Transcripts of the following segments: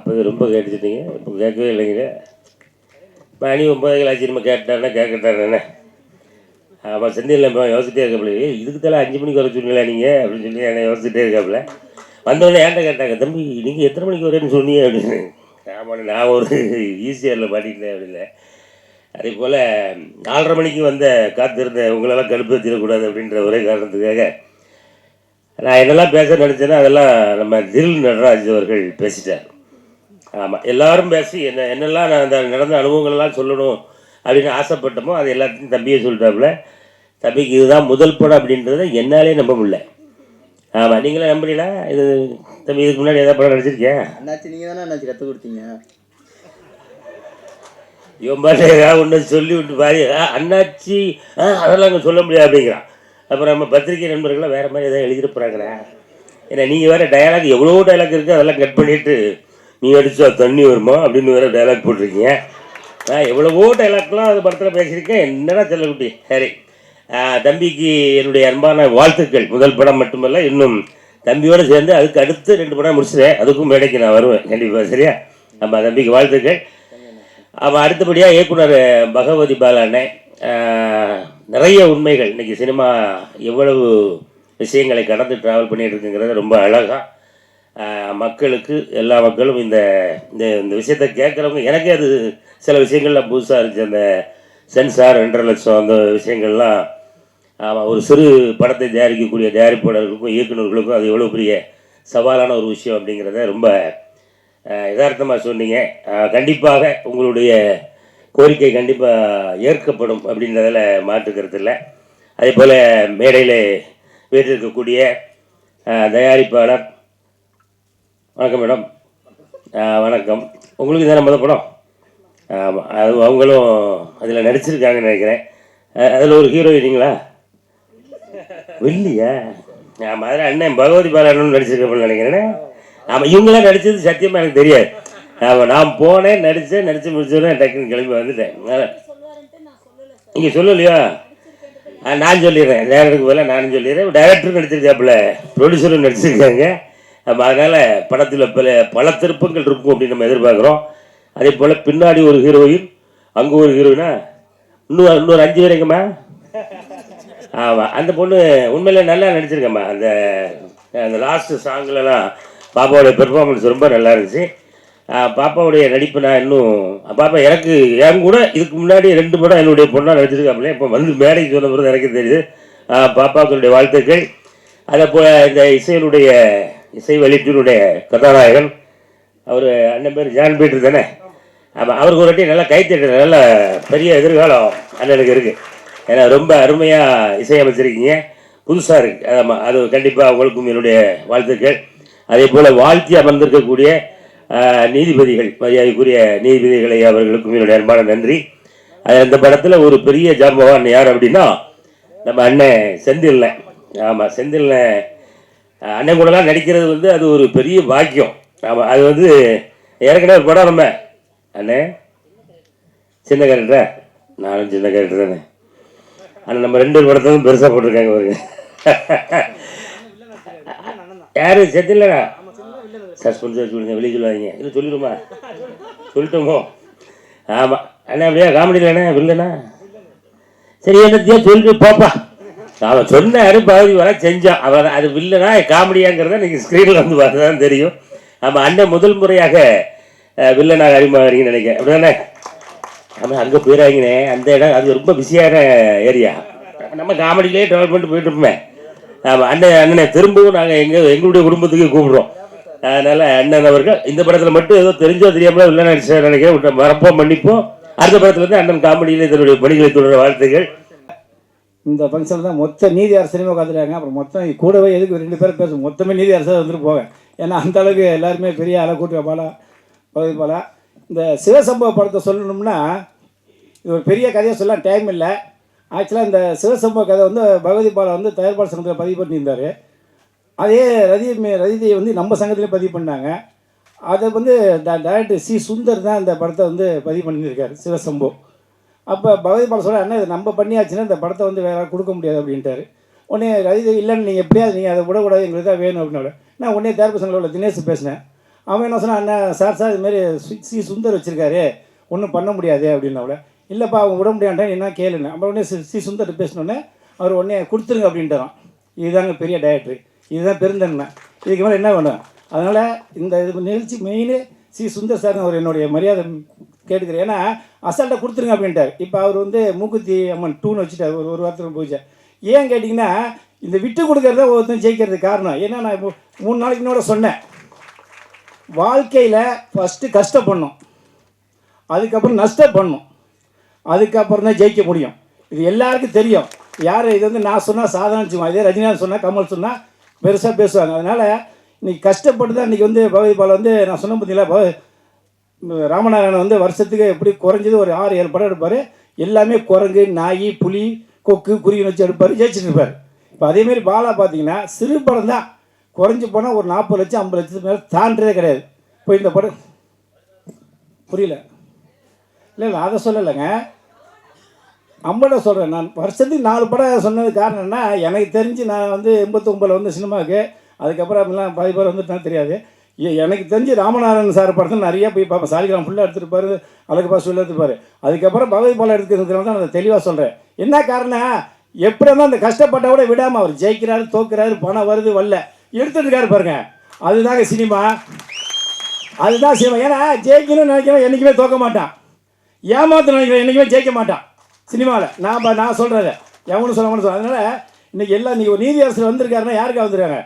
அப்போது ரொம்ப கேட்டுச்சிட்டிங்க, இப்போ கேட்கவே இல்லைங்க. மணி 9 ஆச்சு, கேட்டானே கேட்கட்டானே. ஆமாம், செந்தில் இப்போ யோசிச்சிட்டே இருக்காப்புல, இதுக்கு தலை 5 மணிக்கு வர சொன்னீங்களா நீங்கள் அப்படின்னு சொல்லி என்னை யோசிச்சுட்டே இருக்காப்புல. வந்தோடனே ஏன்ட்ட கேட்டாங்க, தம்பி நீங்கள் எத்தனை மணிக்கு வரேன்னு சொன்னீங்க அப்படின்னு. ஆமாம், நான் ஒரு ஈஸியரில் மாட்டிக்கிட்டேன் அப்படின்னு. அதே போல் 4:30 மணிக்கு வந்த காத்திருந்த உங்களெல்லாம் கடுப்பேற்றிடக்கூடாது அப்படின்ற ஒரே காரணத்துக்காக நான் என்னெல்லாம் பேச நினச்சேன்னா அதெல்லாம் நம்ம தில் நடராஜ் அவர்கள் பேசிட்டார். ஆமாம், எல்லோரும் பேசி என்னெல்லாம் நான் அந்த நடந்த அனுபவங்கள்லாம் சொல்லணும் அப்படின்னு ஆசைப்பட்டோமோ அது எல்லாத்தையும் தம்பியை சொல்லிட்டாப்புல. தம்பிக்கு இதுதான் முதல் படம் அப்படின்றத என்னாலே நம்ப முடியல. ஆமாம், நீங்களே நம்புறீங்களா? இது தம்பி இதுக்கு முன்னாடி ஏதாவது படம் நடிச்சிருக்கேன்? அண்ணாச்சி நீங்கள் தானே அண்ணாச்சி கற்றுக் கொடுத்தீங்க. இவன் ஏதாவது ஒன்று சொல்லி விட்டு பாரு, அண்ணாச்சி அதெல்லாம் அங்கே சொல்ல முடியாது அப்படிங்கிறான். அப்புறம் நம்ம பத்திரிகை நண்பர்கள்லாம் வேறு மாதிரி எதாவது எழுதிட்டு போகிறாங்களே. ஏன்னா நீங்கள் வேறு டயலாக் எவ்வளோ டைலாக் இருக்குது, அதெல்லாம் கட் பண்ணிவிட்டு நீ அடிச்சா தண்ணி வருமா அப்படின்னு வேறு டைலாக் போட்டிருக்கீங்க. எவ்வளவோ டைலாக்லாம் அது படத்தில் பேசியிருக்கேன். என்னடா செல்லக்குட்டி. சரி, தம்பிக்கு என்னுடைய அன்பான வாழ்த்துக்கள். முதல் படம் மட்டுமல்ல, இன்னும் தம்பியோடு சேர்ந்து அதுக்கு அடுத்து 2 படம் முடிச்சுட்டேன். அதுக்கும் மேடைக்கு நான் வருவேன் கண்டிப்பாக. சரியா? நம்ம தம்பிக்கு வாழ்த்துக்கள். அவன் அடுத்தபடியாக இயக்குனர் பகவதி பாலாண்ணே, நிறைய உண்மைகள் இன்றைக்கி சினிமா எவ்வளவு விஷயங்களை கடந்து ட்ராவல் பண்ணிகிட்டு இருக்குங்கிறத ரொம்ப அழகாக மக்களுக்கு, எல்லா மக்களும் இந்த இந்த விஷயத்தை கேட்குறவங்க, எனக்கே அது சில விஷயங்கள்லாம் புதுசாக இருந்துச்சு. அந்த சென்சார் 2.5 லட்சம் அந்த விஷயங்கள்லாம். ஒரு சிறு படத்தை தயாரிக்கக்கூடிய தயாரிப்பாளர்களுக்கும் இயக்குநர்களுக்கும் அது எவ்வளோ பெரிய சவாலான ஒரு விஷயம் அப்படிங்கிறத ரொம்ப யதார்த்தமாக சொன்னீங்க. கண்டிப்பாக உங்களுடைய கோரிக்கை கண்டிப்பாக ஏற்கப்படும் அப்படின்றதில் மாற்றுக்கிறது இல்லை. அதே போல் மேடையில் வீட்டிருக்கக்கூடிய தயாரிப்பாளர், வணக்கம் மேடம். வணக்கம். உங்களுக்கு தானே முதல் படம்? ஆமாம், அது அவங்களும் அதில் நடிச்சிருக்காங்கன்னு நினைக்கிறேன். அதில் ஒரு ஹீரோயினிங்களா? இல்லையா? ஆமாம், அதில் அண்ணன் பகவதி பாலன்னு நடிச்சிருக்கப்பன்னு நினைக்கிறேன். ஆமாம், இவங்களாம் நடித்தது சத்தியமாக எனக்கு தெரியாது. ஆமாம், நான் போனேன், நடித்து முடிச்சோன்னே டக்குன்னு கிளம்பி வந்துட்டேன். நீங்கள் சொல்லலையா? நான் சொல்லிடுறேன், டேரக்டருக்கு போல நானும் சொல்லிடுறேன். டைரக்டரும் நடிச்சிருக்காப்புல, ப்ரொடியூசரும் நடிச்சிருக்காங்க. அதனால் படத்தில் பல திருப்பங்கள் இருக்கும் அப்படின்னு நம்ம எதிர்பார்க்குறோம். அதே போல் பின்னாடி ஒரு ஹீரோயின், அங்கே ஒரு ஹீரோயினா, இன்னொரு 5 பேர் எங்கம்மா? ஆமாம், அந்த பொண்ணு உண்மையில் நல்லா நடிச்சிருக்கம்மா. அந்த லாஸ்ட்டு சாங்லலாம் பாப்பாவுடைய பெர்ஃபார்மன்ஸ் ரொம்ப நல்லா இருந்துச்சு. பாப்பாவுடைய நடிப்பு நான் இன்னும் பாப்பா எனக்கு என் கூட இதுக்கு முன்னாடி 2 படம் என்னுடைய பொண்ணாக நடிச்சிருக்காங்களே. இப்போ வந்து மேடைக்கு சொன்ன பிறகு எனக்கு தெரியுது. பாப்பாக்களுடைய வாழ்த்துக்கள். அதே போல் இந்த இசை வெளியீட்டினுடைய கதாநாயகன் அவர் அண்ணன் பேர் ஜான் பீட்டர் தானே? ஆமாம், அவருக்கு ஒரு வாட்டி நல்லா கைத்தட்டு, நல்ல பெரிய எதிர்காலம் அண்ணனுக்கு இருக்குது. ஏன்னா ரொம்ப அருமையாக இசையமைச்சிருக்கீங்க, புதுசாக இருக்குது. ஆமாம், அது கண்டிப்பாக உங்களுக்கும் என்னுடைய வாழ்த்துக்கள். அதே போல் வாழ்த்தி அமர்ந்திருக்கக்கூடிய நீதிபதிகள், மரியாதைக்குரிய நீதிபதிகளை அவர்களுக்கும் என்னுடைய அன்பான நன்றி. அந்த படத்தில் ஒரு பெரிய ஜாம்பவான் யார் அப்படின்னா நம்ம அண்ணன் செந்தில். ஆமாம், செந்தில் அண்ணன் கூடலாம் நடிக்கிறது வந்து அது ஒரு பெரிய பாக்கியம். ஆமாம், அது வந்து ஏற்கனவே ஒரு படம் நம்ம அண்ணே சின்ன கேரக்டரா, நானும் சின்ன கேரக்டர் தானே. ஆனால் நம்ம 2 படத்தையும் பெருசாக போட்டிருக்காங்க பாருங்க. யாரு செந்தில்லடா? சஸ்பென்ஸ் சொல்லுங்க, வெளியே சொல்லாதீங்க. இல்லை சொல்லிடுமா? சொல்லிட்டோமோ? ஆமாம் அண்ணா, அப்படியா காமெடியில் அண்ணா வில்லண்ணா? சரி, என்னத்தையோ சொல்லிட்டு போப்பா. அவன் சொன்னாரு, பகுதி வர செஞ்சான். அவன் அது வில்லனா காமெடியாங்கிறத நீங்கள் ஸ்க்ரீனில் வந்து பார்த்து தான் தெரியும். ஆமாம், அண்ணன் முதல் முறையாக வில்லனாக அறிமுகறீங்கன்னு நினைக்கிறேன், அப்படி தானே? ஆமாம், அங்கே போயிடாங்கண்ணே. அந்த இடம் அது ரொம்ப பிஸியான ஏரியா. நம்ம காமெடியிலே ட்ராவல் பண்ணிட்டு போயிட்டு இருப்போமே. ஆமாம், அண்ணனை திரும்பவும் நாங்கள் எங்களுடைய குடும்பத்துக்கு கூப்பிடுறோம். அதனால் அண்ணன் அவர்கள் இந்த படத்தில் மட்டும் ஏதோ தெரிஞ்சோ தெரியாமல் இல்லை நடிச்சு நினைக்கிறேன். மறப்போம், மன்னிப்போம். அடுத்த படத்துலேருந்து அண்ணன் காமெடியில் இதனுடைய பணிகளை தொடர வாழ்த்துகள். இந்த ஃபங்க்ஷன் தான் மொத்த நீதி அரசனையுமே உட்காந்துருக்காங்க. அப்புறம் மொத்தம் கூடவே எதுக்கு 2 பேர் பேசும், மொத்தமே நீதி அரசாக வந்துட்டு போங்க. ஏன்னா அந்த அளவுக்கு எல்லாருமே பெரிய ஆளை கூட்டி பகுதி போல. இந்த சிவசம்பவ படத்தை சொல்லணும்னா இது ஒரு பெரிய கதையை சொல்ல டைம் இல்லை. ஆக்சுவலாக இந்த சிவசம்பவ கதை வந்து பகவதி பாலா வந்து தயாரிப்பாளர் சங்கத்தில் பதிவு பண்ணியிருந்தார். அதே ரதியை வந்து நம்ம சங்கத்திலே பதிவு பண்ணாங்க. அதை வந்து டைரக்டர் சி சுந்தர் தான் இந்த படத்தை வந்து பதிவு பண்ணியிருக்காரு, சிவசம்பவம். அப்போ பகவதி பாலா சொல்ல, அண்ணா இது நம்ம பண்ணியாச்சுன்னா இந்த படத்தை வந்து வேறு கொடுக்க முடியாது அப்படின்ட்டார். உடனே ரதி இல்லைன்னு நீங்கள் எப்படியாவது நீங்கள் அதை விடக்கூடாது, எங்களுக்கு தான் வேணும் அப்படின்னால நான் உடனே தயாரிப்பு சங்கத்தில் உள்ள தினேஷ் பேசினேன். அவன் என்ன சொன்னான், அண்ணன் சார் இதுமாரி சி சுந்தர் வச்சுருக்காரு, ஒன்றும் பண்ண முடியாது அப்படின்னவள. இல்லைப்பா அவங்க விட முடியாண்டேன் என்ன கேளுன்னு. அப்புறம் உடனே சி சுந்தர் பேசினோடனே அவர் உடனே கொடுத்துருங்க அப்படின்ட்டுறான். இதுதாங்க பெரிய டைரக்டரு, இதுதான் பெருந்தன்மை, இதுக்கு மேலே என்ன வேணும். அதனால் இந்த இது நிகழ்ச்சி மெயின் சி சுந்தர் சார் அவர் என்னுடைய மரியாதை கேட்டுக்கிறேன். ஏன்னா அசால்ட்டாக கொடுத்துருங்க அப்படின்ட்டார். இப்போ அவர் வந்து மூக்குத்தி அம்மன் 2ன்னு வச்சுட்டார், ஒரு வாரத்தில் போயிடுச்சேன். ஏன் கேட்டிங்கன்னா இந்த விட்டு கொடுக்கறத ஒருத்தன் ஜெயிக்கிறதுக்கு காரணம். ஏன்னா நான் இப்போ 3 நாளைக்கு முன்னோட சொன்னேன், வாழ்க்கையில் ஃபஸ்ட்டு கஷ்டப்படணும், அதுக்கப்புறம் நஷ்டப்படணும், அதுக்கப்புறம் தான் ஜெயிக்க முடியும். இது எல்லாருக்கும் தெரியும். யார் இது வந்து நான் சொன்னால் சாதாரண வச்சுக்குவோம், இதே ரஜினிகாந்த் சொன்னால் கமல் சொன்னால் பெருசாக பேசுவாங்க. அதனால் இன்றைக்கி கஷ்டப்பட்டு தான் இன்றைக்கி வந்து பகவதி பால் வந்து நான் சொன்ன பார்த்தீங்களா, ராமநாராயணன் வந்து வருஷத்துக்கு எப்படி குறைஞ்சது ஒரு 6-7 படம் எடுப்பார். எல்லாமே குரங்கு, நாய், புலி, கொக்கு, குருவின்னு வச்சு எடுப்பார், ஜெயிச்சுட்டு இருப்பார். இப்போ அதேமாரி பாலா பார்த்தீங்கன்னா சிறு படம் தான், குறைஞ்சி போனால் ஒரு 40 லட்சம் 50 லட்சத்துக்கு மேலே தாண்டதே கிடையாது. இப்போ இந்த படம் புரியல, இல்லை அதை சொல்லலைங்க, அம்பட சொல்கிறேன். நான் வருஷத்துக்கு 4 படம் சொன்னது காரணம் என்ன, எனக்கு தெரிஞ்சு நான் வந்து 89 வந்து சினிமாவுக்கு, அதுக்கப்புறம் அப்படிலாம் 10 பேர் வந்துட்டுனா தெரியாது. எனக்கு தெரிஞ்சு ராமநாராயணன் சார் படத்தில் நிறையா போய் பார்ப்பேன். சாலிகிராம் ஃபுல்லாக எடுத்துருப்பார், அழகு பாஸ் ஃபுல்லாக எடுத்துப்பார். அதுக்கப்புறம் பகவதி பாலம் எடுத்துக்கிறதுனால தான் நான் தெளிவாக சொல்கிறேன். என்ன காரணம், எப்படி இருந்தால் அந்த கஷ்டப்பட்ட கூட விடாமல் அவர் ஜெயிக்கிறாரு, தோக்குறாரு, பணம் வருது வரல, எடுத்துருக்காரு பாருங்க. அதுதாங்க சினிமா, அதுதான் சினிமா. ஏன்னா ஜெயிக்கணும்னு நினைக்கிறேன் என்றைக்குமே தோக்க மாட்டான், ஏமாத்த நினைக்கிறேன் என்றைக்குமே ஜெயிக்க மாட்டான் சினிமாவில். நான் சொல்கிறேன், எவனு சொல்ல மாட்டேன். அதனால் இன்றைக்கி எல்லாம் இன்றைக்கி ஒரு நீதி அரசர் வந்திருக்காருன்னா யாருக்கா வந்திருக்காங்க,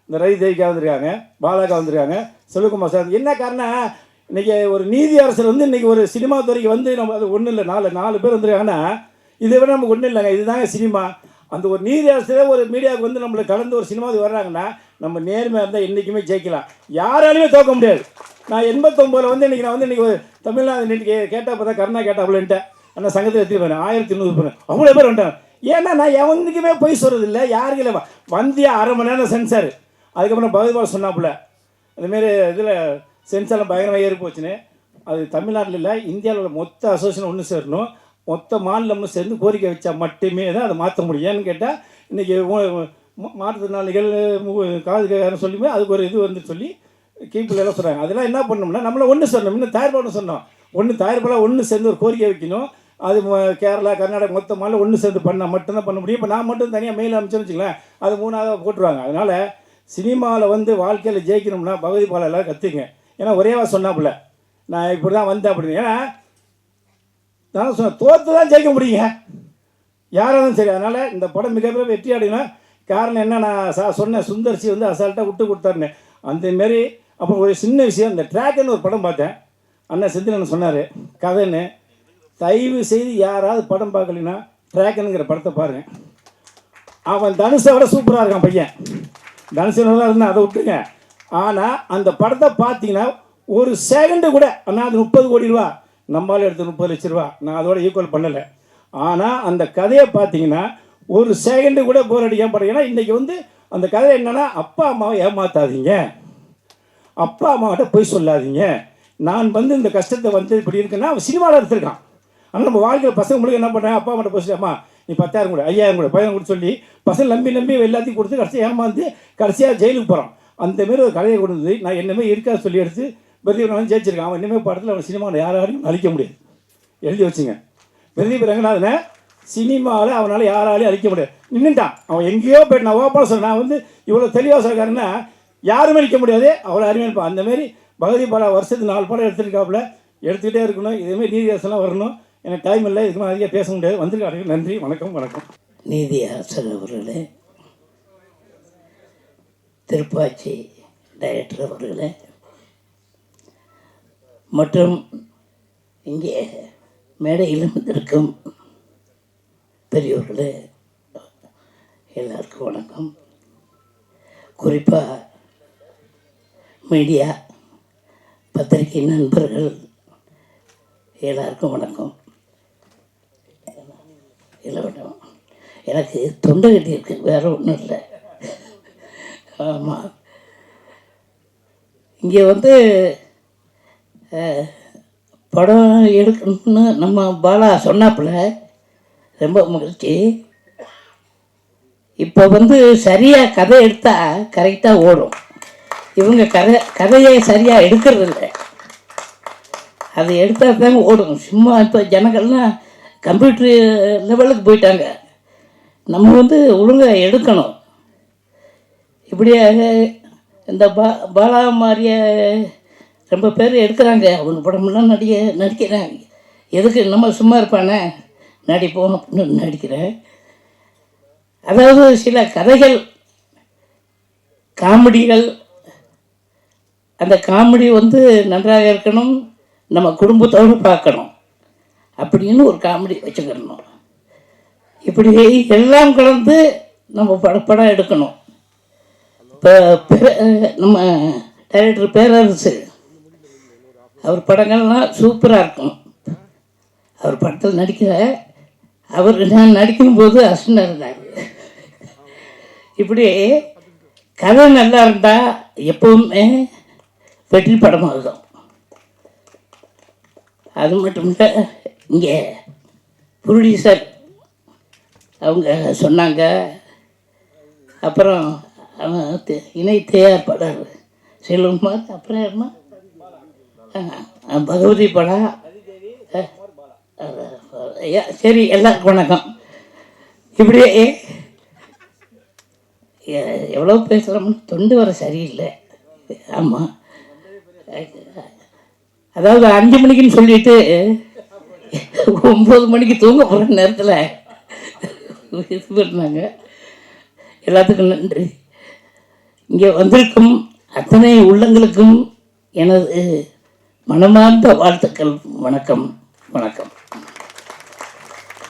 இந்த ரவி தேவிக்கா வந்திருக்காங்க, பாலாக்கா வந்திருக்காங்க, செல்வகுமார் சார். என்ன காரணம், இன்றைக்கி ஒரு நீதி அரசர் வந்து இன்றைக்கி ஒரு சினிமா துறைக்கு வந்து நம்ம அது ஒன்றும் இல்லை, 4 பேர் வந்திருக்காங்கன்னா இதை விட நமக்கு ஒன்றும் இல்லைங்க. இதுதாங்க சினிமா. அந்த ஒரு நீதி அரசரே ஒரு மீடியாவுக்கு வந்து நம்மளை கலந்து ஒரு சினிமாவுக்கு வர்றாங்கன்னா நம்ம நேர்மையாக இருந்தால் என்றைக்குமே ஜெயிக்கலாம், யாராலையுமே தோக்க முடியாது. நான் 89 வந்து இன்றைக்கி நான் வந்து இன்றைக்கி ஒரு தமிழ்நாடு இன்றைக்கி கேட்டால் பார்த்தா கருணா கேட்டாப்புலன்ட்டேன். ஆனால் சங்கத்தில் எடுத்துகிட்டு போனேன் 1100 பேர், அவ்வளோ பேர் வந்துட்டாங்க. ஏன்னா நான் எவனுக்குமே போய் சொல்கிறது இல்லை, யாருக்கும் இல்லை. வந்தியா 1/2 மணி நேரம் சென்சார். அதுக்கப்புறம் பகவதிபால் சொன்னாப்புல அதுமாரி இதில் சென்சாரில் பயங்கரமாக ஏறி போச்சுன்னு. அது தமிழ்நாட்டில் இல்லை, இந்தியாவில் உள்ள மொத்த அசோசியேஷன் ஒன்று சேரணும், மொத்த மாநிலமும் சேர்ந்து கோரிக்கை வச்சா மட்டுமே தான் அதை மாற்ற முடியும். ஏன்னு கேட்டால் இன்றைக்கி மாற்றுத்திறனாளிகள் காது கேட்கறன்னு சொல்லியுமே அதுக்கு ஒரு இது வந்து சொல்லி கீப்பில் எல்லாம் சொல்கிறாங்க. அதெல்லாம் என்ன பண்ணோம்னா நம்மளை ஒன்று சொன்னோம், இன்னும் தயார்பாடு சொன்னோம், தயார்பாடாக ஒன்று சேர்ந்து ஒரு கோரிக்கை வைக்கணும். அது கேரளா, கர்நாடகா மொத்த மாநிலம் ஒன்று சேர்ந்து பண்ணால் மட்டும்தான் பண்ண முடியும். இப்போ நான் மட்டும் தனியாக மெயில் அமைச்சேன்னு வச்சுங்களேன், அது 3ஆவது போட்டுருவாங்க. அதனால் சினிமாவில் வந்து வாழ்க்கையில் ஜெயிக்கணும்னா பகவதி பாலம் எல்லோரும் கற்றுக்குங்க. ஏன்னா ஒரேவா சொன்னாப்புல நான் இப்படி தான் வந்தேன் அப்படின்னு. ஏன்னா நான் சொன்னேன், தோற்று தான் ஜெயிக்க முடியுங்க யாராலும் சரி. அதனால் இந்த படம் மிகப்பெரிய வெற்றி அடையணும். காரணம் என்ன, நான் சொன்னேன் சுந்தர்சி வந்து அசால்ட்டாக விட்டு கொடுத்தாருன்னு. அந்தமாரி அப்புறம் ஒரு சின்ன விஷயம், இந்த ட்ராக்குன்னு ஒரு படம் பார்த்தேன், அண்ணன் செந்திலன் சொன்னார் கதைன்னு. தயவு செய்து யாராவது படம் பார்க்கலைன்னா ட்ராக்குங்கிற படத்தை பாருங்கள். அவன் தனுஷை விட சூப்பராக இருக்கான் பையன், தனுஷனோட இருந்தால் அதை விட்டுருங்க. ஆனால் அந்த படத்தை பார்த்தீங்கன்னா ஒரு செகண்டு கூட, ஆனால் அது 30 கோடி ரூபா, நம்மளால் எடுத்து 30 லட்ச ரூபா, நான் அதோட ஈக்குவல் பண்ணலை. ஆனால் அந்த கதையை பார்த்தீங்கன்னா ஒரு செகண்டு கூட போர் அடிக்காம படம். ஏன்னா இன்றைக்கி வந்து அந்த கதை என்னென்னா, அப்பா அம்மாவை ஏமாற்றாதீங்க, அப்பா அம்மாவிட்ட போய் சொல்லாதீங்க, நான் வந்து இந்த கஷ்டத்தை வந்து இப்படி இருக்குன்னா அவன் சினிமாவில் எடுத்துருக்கான். ஆனால் நம்ம வாழ்க்கையில் பசங்களுக்கு என்ன பண்ணுறேன், அப்பா அம்மாட்ட போய் அம்மா நீ 10,000 கூட 5,000 கூட 10,000 கூட சொல்லி பசங்க நம்பி எல்லாத்தையும் கொடுத்து கடைசியாக ஏமாந்து கடைசியாக ஜெயிலுக்கு போகிறான். அந்தமாரி ஒரு கதையை கொண்டு வந்து நான் என்னமே இருக்காது சொல்லி எடுத்து பிரதீப் ரங்கநாதன் ஜெயிச்சிருக்கான். அவன் இனிமேல் படத்தில் அவன் சினிமாவில் யாராலையும் அழிக்க முடியாது, எழுதி வச்சுங்க. பிரதீப் ரங்கநாதனை சினிமாவில் அவனால் யாராலையும் அழிக்க முடியாது, நின்றுட்டான். அவன் எங்கேயோ போய்ட்டு நான் ஓப்பனாக சொல்கிறேன், நான் வந்து இவ்வளோ தெளிவாக சொல்கிறேன்னா யாருமே அழிக்க முடியாது, அவ்வளோ அருமையாக இருப்பான். அந்தமாரி பகவதி பாலா வருஷத்துக்கு 4 படம் எடுத்துருக்காப்புல, எடுத்துக்கிட்டே இருக்கணும். இதேமாரி நீதி அரசெல்லாம் வரணும். எனக்கு டைம் இல்லை, இதுக்கு மேலே அதிகம் பேச முடியாது. வந்திருக்காரு, நன்றி, வணக்கம். நீதி அரசர் அவர்களே, திருப்பாச்சி டைரக்டர் அவர்களே, மற்றும் இங்கே மேடையில் வந்திருக்கும் பெரியோர்களே, எல்லாருக்கும் வணக்கம். குறிப்பாக மீடியா பத்திரிகை நண்பர்கள் எல்லாருக்கும் வணக்கம். இல்லை வேண்டாம், எனக்கு தொண்டை கட்டி இருக்கு, வேறு ஒன்றும் இல்லை. ஆமாம், இங்கே வந்து படம் எடுக்கணும்னு நம்ம பாலா சொன்னாப்புல ரொம்ப மகிழ்ச்சி. இப்போ வந்து சரியாக கதை எடுத்தால் கரெக்டாக ஓடும். இவங்க கதையை சரியாக எடுக்கிறது இல்லை. அதை எடுத்தால் தாங்க ஓடும். சும்மா இப்போ ஜனங்கள்லாம் கம்ப்யூட்டர் லெவலுக்கு போயிட்டாங்க. நம்ம ஒழுங்காக எடுக்கணும். இப்படியே இந்த பாலா மாதிரிய ரொம்ப பேர் எடுக்கிறாங்க. அவங்க படமெல்லாம் நடிக்கிறாங்க. எதுக்கு நம்ம சும்மா இருப்பானே, நடிப்போம் அப்படின்னு நடிக்கிறேன். அதாவது சில கதைகள், காமெடிகள், அந்த காமெடி நன்றாக இருக்கணும், நம்ம குடும்பத்தோடு பார்க்கணும் அப்படின்னு ஒரு காமெடி வச்சுக்கிடணும். இப்படி எல்லாம் கலந்து நம்ம படம் எடுக்கணும். இப்போ நம்ம டைரக்டர் பேரரசு அவர் படங்கள்லாம் சூப்பராக இருக்கும். அவர் படத்தில் நடிக்கிற நான் நடிக்கும்போது அசனாக இருந்தார். இப்படி கதை நல்லா இருந்தால் எப்பவுமே வெற்றி படமாகும். அது மட்டும் இல்லை, இங்கே ப்ரொடியூசர் அவங்க சொன்னாங்க. அப்புறம் இணை தயாரிப்பாளர் செல்வகுமார், அப்புறம் யாருமா பகவதி படம். சரி, எல்லாருக்கும் வணக்கம். இப்படியே எவ்வளோ பேசலாம்னு தொண்டு வர சரியில்லை. ஆமாம், அதாவது 5 மணிக்குன்னு சொல்லிட்டு 9 மணிக்கு தூங்க போகிற நேரத்தில் இது பண்ணாங்க. எல்லாத்துக்கும் நன்றி. இங்கே வந்திருக்கும் அத்தனை உள்ளங்களுக்கும் எனது மனமார்ந்த வாழ்த்துக்கள். வணக்கம்.